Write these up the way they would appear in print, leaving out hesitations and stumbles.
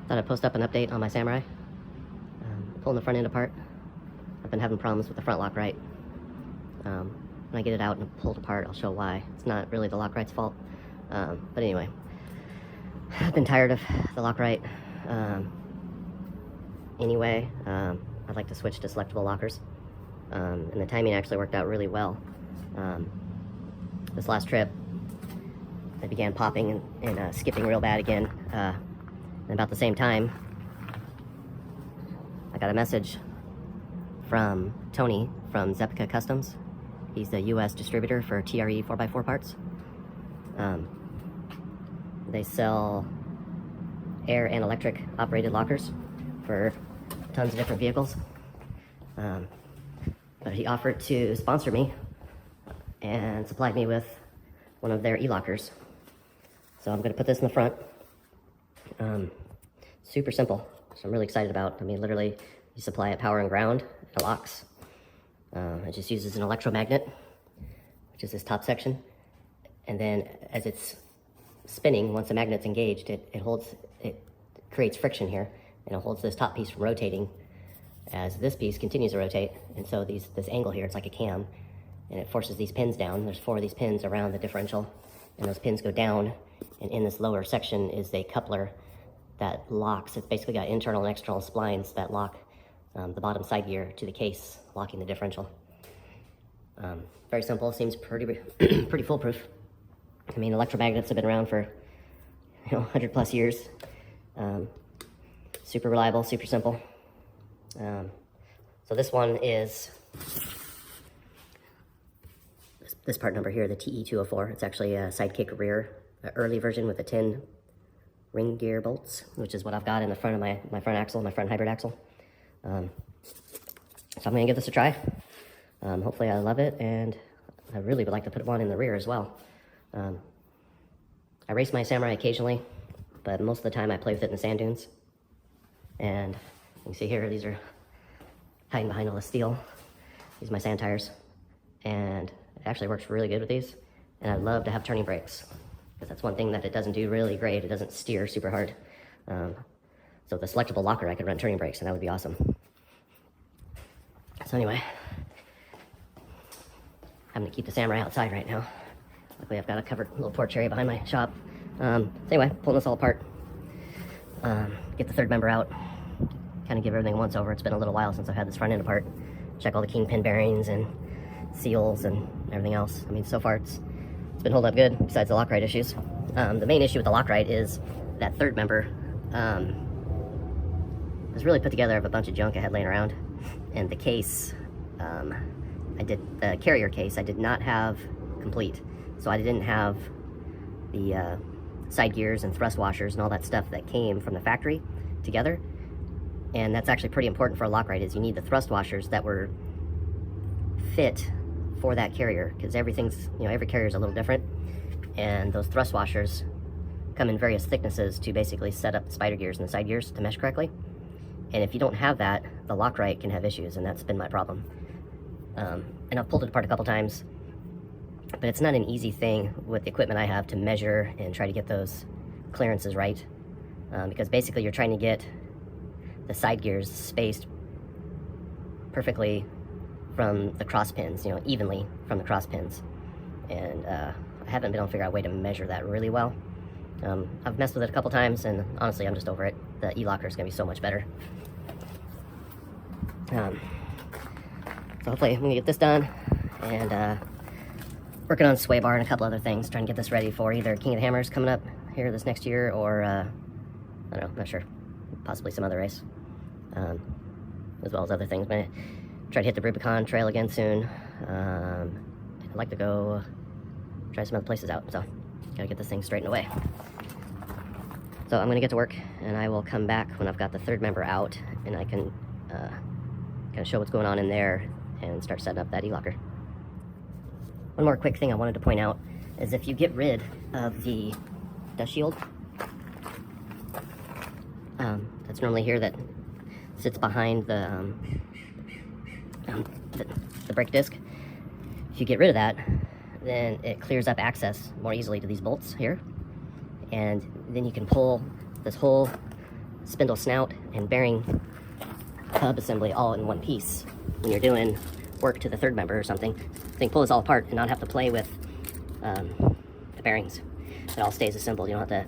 Thought I'd post up an update on my Samurai. Pulling the front end apart. I've been having problems with the front lock right. When I get it out and pull it apart, I'll show why. It's not really the lock right's fault. But anyway, I've been tired of the lock right. Anyway, I'd like to switch to selectable lockers. And the timing actually worked out really well. This last trip, it began popping and skipping real bad again. And about the same time, I got a message from Tony from Zepka Customs. He's the US distributor for TRE 4x4 parts. They sell air and electric operated lockers for tons of different vehicles. But he offered to sponsor me and supplied me with one of their E-Lockers. So I'm gonna put this in the front. Super simple, so I'm really excited about. I mean, literally, you supply it power and ground, it locks. It just uses an electromagnet, which is this top section. And then as it's spinning, once the magnet's engaged, it creates friction here, and it holds this top piece from rotating as this piece continues to rotate. And so this angle here, it's like a cam, and it forces these pins down. There's 4 of these pins around the differential, and those pins go down, and in this lower section is a coupler that locks. It's basically got internal and external splines that lock the bottom side gear to the case, locking the differential. Very simple, seems pretty foolproof. I mean, electromagnets have been around for 100 plus years. Super reliable, super simple. So this one is this part number here, the TE204. It's actually a sidekick rear, early version with the 10 ring gear bolts, which is what I've got in the front of my front axle, my front hybrid axle. So I'm gonna give this a try. Hopefully I love it, and I really would like to put one in the rear as well. I race my Samurai occasionally, but most of the time I play with it in the sand dunes. And you can see here, these are hiding behind all the steel. These are my sand tires. And it actually works really good with these. And I'd love to have turning brakes, because that's one thing that it doesn't do really great. It doesn't steer super hard. So with a selectable locker, I could run turning brakes, and that would be awesome. So anyway, I'm gonna keep the Samurai outside right now. Luckily, I've got a covered little porch area behind my shop. So anyway, pulling this all apart. Get the third member out. Kind of give everything a once over. It's been a little while since I've had this front end apart. Check all the kingpin bearings and seals and everything else. I mean, so far it's been holding up good, besides the lock right issues. The main issue with the lock right is that third member was really put together of a bunch of junk I had laying around. And the case, the carrier case, I did not have complete. So I didn't have the side gears and thrust washers and all that stuff that came from the factory together. And that's actually pretty important for a lock right, is you need the thrust washers that were fit for that carrier, because everything's, every carrier is a little different. And those thrust washers come in various thicknesses to basically set up the spider gears and the side gears to mesh correctly. And if you don't have that, the lock right can have issues, and that's been my problem. And I've pulled it apart a couple times, but it's not an easy thing with the equipment I have to measure and try to get those clearances right. Because basically you're trying to get the side gears spaced perfectly from the cross pins, evenly from the cross pins. And I haven't been able to figure out a way to measure that really well. I've messed with it a couple times, and honestly, I'm just over it. The E-Locker is going to be so much better. So hopefully I'm going to get this done, and working on sway bar and a couple other things, trying to get this ready for either King of the Hammers coming up here this next year, or I don't know, not sure, possibly some other race, as well as other things. I'm going to try to hit the Rubicon Trail again soon. I'd like to go try some other places out, so gotta get this thing straightened away. So I'm gonna get to work, and I will come back when I've got the third member out, and I can kind of show what's going on in there and start setting up that E-Locker. One more quick thing I wanted to point out is if you get rid of the dust shield, that's normally here, that sits behind the brake disc. If you get rid of that, then it clears up access more easily to these bolts here, and then you can pull this whole spindle snout and bearing hub assembly all in one piece when you're doing work to the third member or something. So you can pull this all apart and not have to play with the bearings. It all stays assembled. You don't have to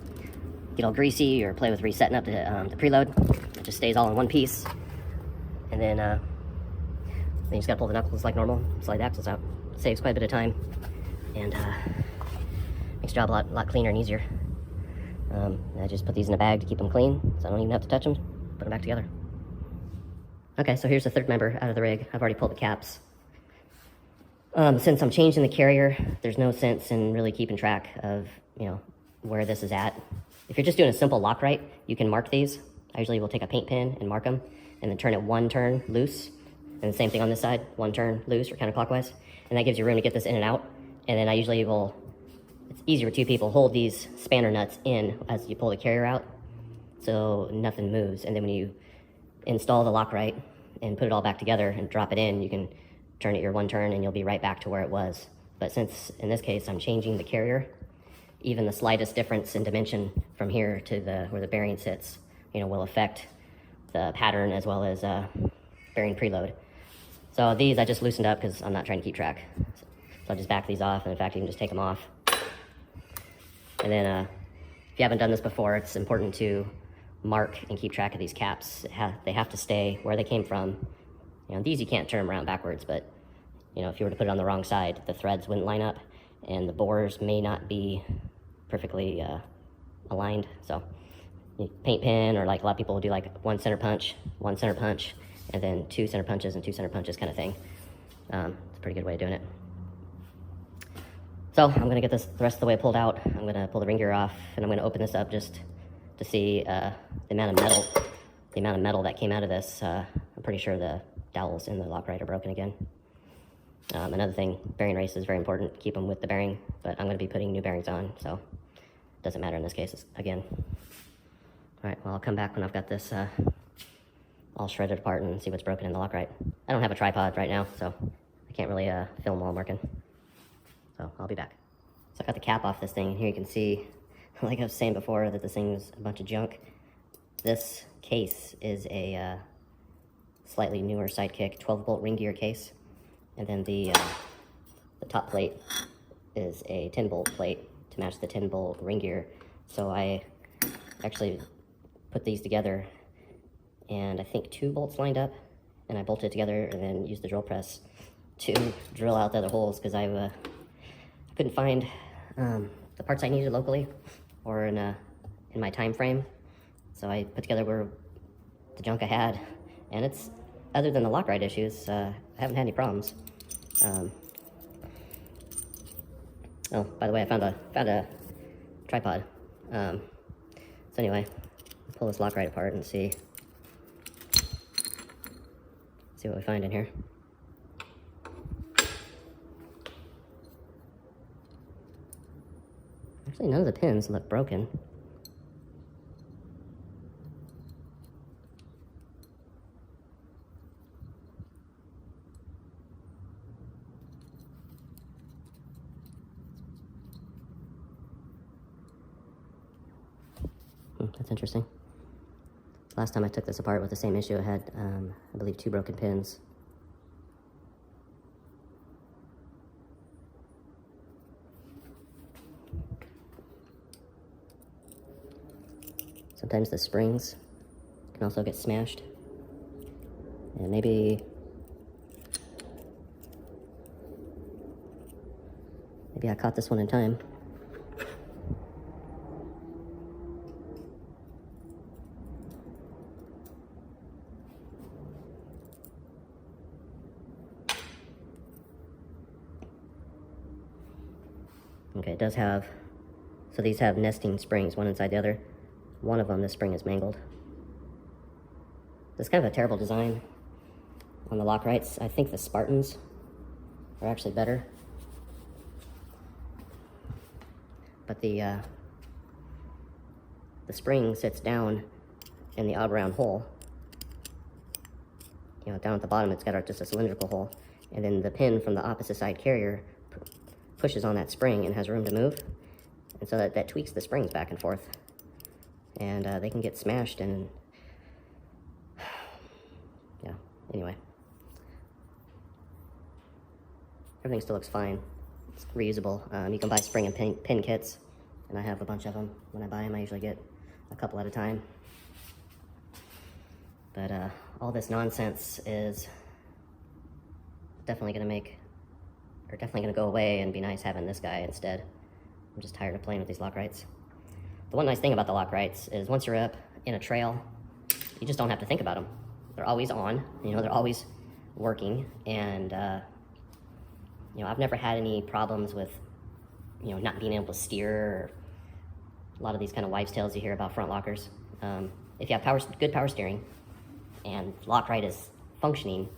get all greasy or play with resetting up the preload. It just stays all in one piece. And then you just gotta pull the knuckles like normal, slide the axles out. Saves quite a bit of time and makes the job a lot cleaner and easier. I just put these in a bag to keep them clean, so I don't even have to touch them. Put them back together. Okay, so here's the third member out of the rig. I've already pulled the caps. Since I'm changing the carrier, there's no sense in really keeping track of, where this is at. If you're just doing a simple lock right, you can mark these. I usually will take a paint pen and mark them, and then turn it one turn loose. And the same thing on this side, one turn loose or counterclockwise. And that gives you room to get this in and out. And then I usually will, it's easier with two people, hold these spanner nuts in as you pull the carrier out so nothing moves. And then when you install the lock right and put it all back together and drop it in, you can turn it your one turn and you'll be right back to where it was. But since in this case I'm changing the carrier, even the slightest difference in dimension from here to where the bearing sits, will affect the pattern as well as bearing preload. So these I just loosened up because I'm not trying to keep track. So I'll just back these off, and in fact you can just take them off. And then if you haven't done this before, it's important to mark and keep track of these caps. They have to stay where they came from. These you can't turn them around backwards, but if you were to put it on the wrong side, the threads wouldn't line up and the bores may not be perfectly aligned. So you paint pen, or like a lot of people will do like one center punch, and then two center punches and two center punches kind of thing. It's a pretty good way of doing it. So I'm going to get the rest of the way pulled out. I'm going to pull the ring gear off, and I'm going to open this up just to see the amount of metal that came out of this. I'm pretty sure the dowels in the lock right are broken again. Another thing, bearing race is very important. Keep them with the bearing, but I'm going to be putting new bearings on, so it doesn't matter in this case again. All right, well, I'll come back when I've got this all shredded apart and see what's broken in the lock right. I don't have a tripod right now, so I can't really film while I'm working. So I'll be back. So I got the cap off this thing, and here you can see, like I was saying before, that this thing was a bunch of junk. This case is a slightly newer Sidekick 12-bolt ring gear case, and then the top plate is a 10-bolt plate to match the 10-bolt ring gear. So I actually put these together, and I think 2 bolts lined up, and I bolted it together and then used the drill press to drill out the other holes, because I couldn't find the parts I needed locally or in my time frame. So I put together the junk I had, and it's, other than the lock right issues, I haven't had any problems. Oh, by the way, I found a tripod. So anyway, pull this lock right apart and see what we find in here. Actually, none of the pins look broken. That's interesting. Last time I took this apart with the same issue, I had, I believe, 2 broken pins. Sometimes the springs can also get smashed. And maybe I caught this one in time. Okay, it does have, so these have nesting springs, one inside the other. One of them, this spring is mangled. This is kind of a terrible design on the lock rights. I think the Spartans are actually better. But the spring sits down in the odd round hole. Down at the bottom it's got just a cylindrical hole. And then the pin from the opposite side carrier pushes on that spring and has room to move. And so that tweaks the springs back and forth. And they can get smashed and everything still looks fine. It's reusable. You can buy spring and pin kits, and I have a bunch of them. When I buy them, I usually get a couple at a time. But all this nonsense is definitely gonna go away and be nice having this guy instead. I'm just tired of playing with these Lockrights. The one nice thing about the Lockrights is once you're up in a trail, you just don't have to think about them. They're always on, you know, they're always working, and you know, I've never had any problems with, you know, not being able to steer, or a lot of these kind of wives' tales you hear about front lockers. If you have good power steering and Lockright is functioning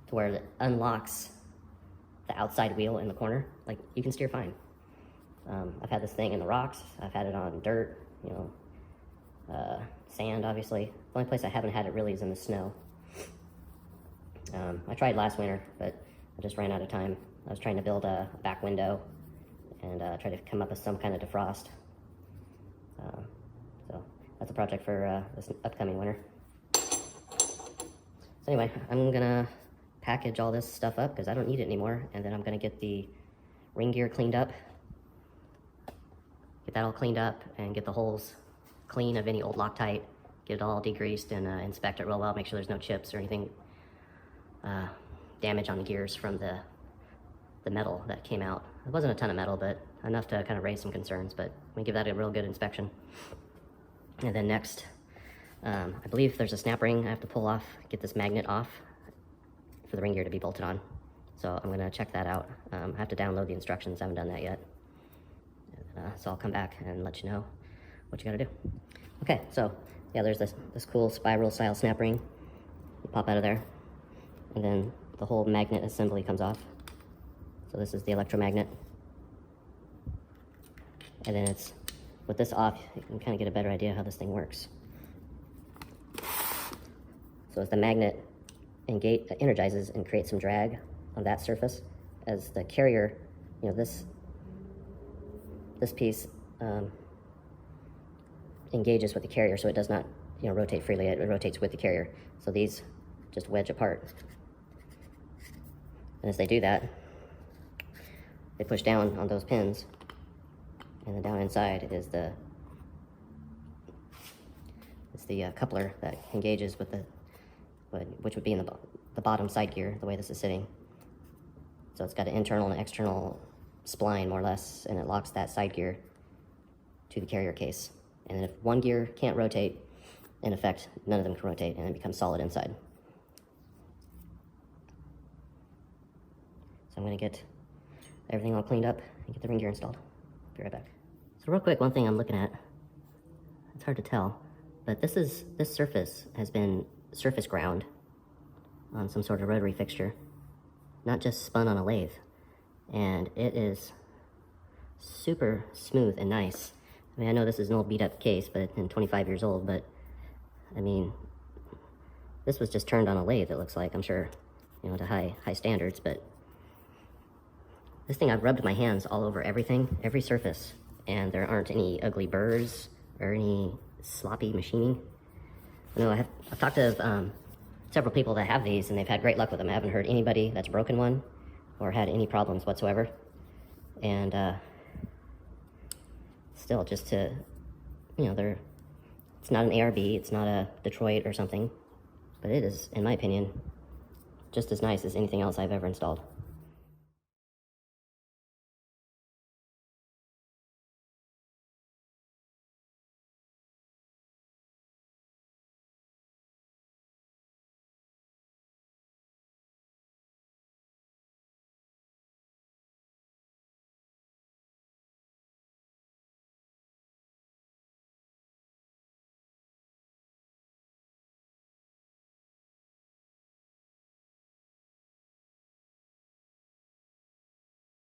to where it unlocks the outside wheel in the corner, like, you can steer fine. I've had this thing in the rocks, I've had it on dirt, you know, sand, obviously. The only place I haven't had it really is in the snow. I tried last winter, but I just ran out of time. I was trying to build a back window and try to come up with some kind of defrost. So that's a project for this upcoming winter. So anyway, I'm gonna package all this stuff up because I don't need it anymore, and then I'm gonna get the ring gear cleaned up, get that all cleaned up, and get the holes clean of any old Loctite, get it all degreased, and inspect it real well, make sure there's no chips or anything damage on the gears from the metal that came out. It wasn't a ton of metal, but enough to kind of raise some concerns, but we give that a real good inspection. And then next, I believe there's a snap ring I have to pull off, get this magnet off for the ring gear to be bolted on. So I'm gonna check that out. I have to download the instructions, I haven't done that yet. So I'll come back and let you know what you gotta do. Okay, so yeah, there's this cool spiral style snap ring. You pop out of there, and then the whole magnet assembly comes off. So this is the electromagnet. And then it's, with this off, you can kind of get a better idea how this thing works. So as the magnet energizes and creates some drag on that surface, as the carrier, you know, this piece engages with the carrier, so it does not, you know, rotate freely. It rotates with the carrier. So these just wedge apart. And as they do that, they push down on those pins, and then down inside is the coupler that engages with which would be in the bottom side gear, the way this is sitting. So it's got an internal and external spline, more or less, and it locks that side gear to the carrier case. And if one gear can't rotate, in effect, none of them can rotate, and it becomes solid inside. So I'm gonna get everything all cleaned up and get the ring gear installed. Be right back. So real quick, one thing I'm looking at, it's hard to tell, but this surface has been surface ground on some sort of rotary fixture, not just spun on a lathe. And it is super smooth and nice. I mean, I know this is an old beat up case, and 25 years old, but I mean, this was just turned on a lathe, it looks like. I'm sure, you know, to high standards, but this thing, I've rubbed my hands all over everything, every surface, and there aren't any ugly burrs or any sloppy machining. I know I've talked to several people that have these, and they've had great luck with them. I haven't heard anybody that's broken one or had any problems whatsoever. And still, just to, you know, it's not an ARB, it's not a Detroit or something, but it is, in my opinion, just as nice as anything else I've ever installed.